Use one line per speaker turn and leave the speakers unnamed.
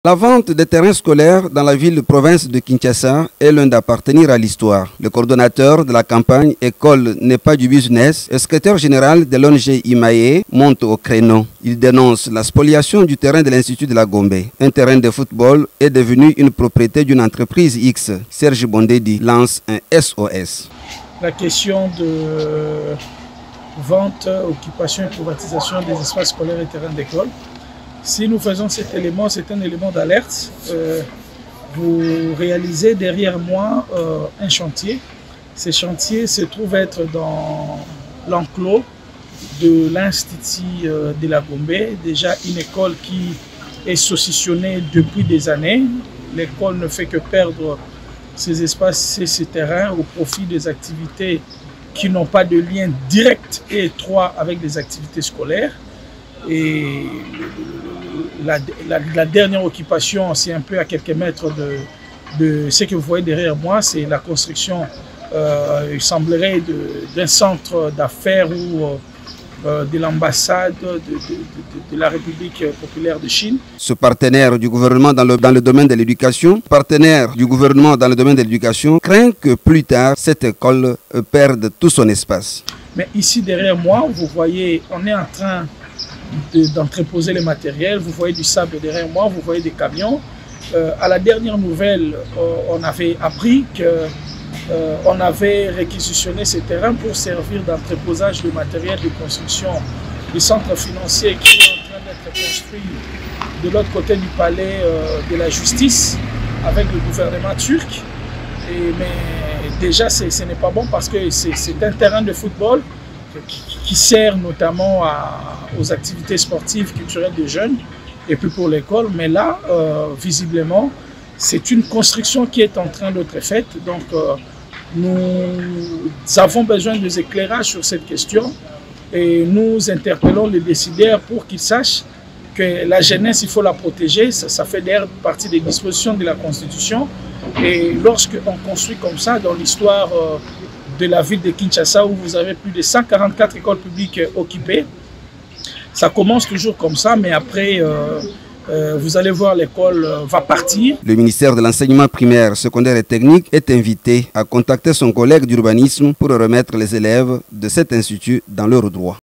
La vente des terrains scolaires dans la ville-province de Kinshasa est l'un d'appartenir à l'histoire. Le coordonnateur de la campagne École n'est pas du business, le secrétaire général de l'ONG Imaye, monte au créneau. Il dénonce la spoliation du terrain de l'Institut de la Gombe. Un terrain de football est devenu une propriété d'une entreprise X. Serge Bondedi lance un SOS.
La question de vente, occupation et privatisation des espaces scolaires et terrains d'école. Si nous faisons cet élément, c'est un élément d'alerte. Vous réalisez derrière moi un chantier. Ce chantier se trouve être dans l'enclos de l'Institut de la Gombe, déjà une école qui est saucissonnée depuis des années. L'école ne fait que perdre ses espaces et ses terrains au profit des activités qui n'ont pas de lien direct et étroit avec les activités scolaires. Et la dernière occupation, c'est un peu à quelques mètres de ce que vous voyez derrière moi, c'est la construction, il semblerait, d'un centre d'affaires ou de l'ambassade de la République populaire de Chine.
Ce partenaire du gouvernement dans le domaine de l'éducation, craint que plus tard, cette école perde tout son espace.
Mais ici derrière moi, vous voyez, on est en train d'entreposer les matériels, vous voyez du sable derrière moi, vous voyez des camions. À la dernière nouvelle, on avait appris qu'on avait réquisitionné ces terrains pour servir d'entreposage de matériel de construction du centre financier qui est en train d'être construit de l'autre côté du palais de la justice avec le gouvernement turc. Mais déjà, ce n'est pas bon parce que c'est un terrain de football qui sert notamment aux activités sportives, culturelles des jeunes et puis pour l'école. Mais là, visiblement, c'est une construction qui est en train d'être faite. Donc, nous avons besoin des éclairages sur cette question et nous interpellons les décideurs pour qu'ils sachent que la jeunesse, il faut la protéger. Ça fait d'ailleurs partie des dispositions de la Constitution. Et lorsqu'on construit comme ça dans l'histoire de la ville de Kinshasa, où vous avez plus de 144 écoles publiques occupées, ça commence toujours comme ça, mais après, vous allez voir, l'école va partir.
Le ministère de l'enseignement primaire, secondaire et technique est invité à contacter son collègue d'urbanisme pour remettre les élèves de cet institut dans leurs droits.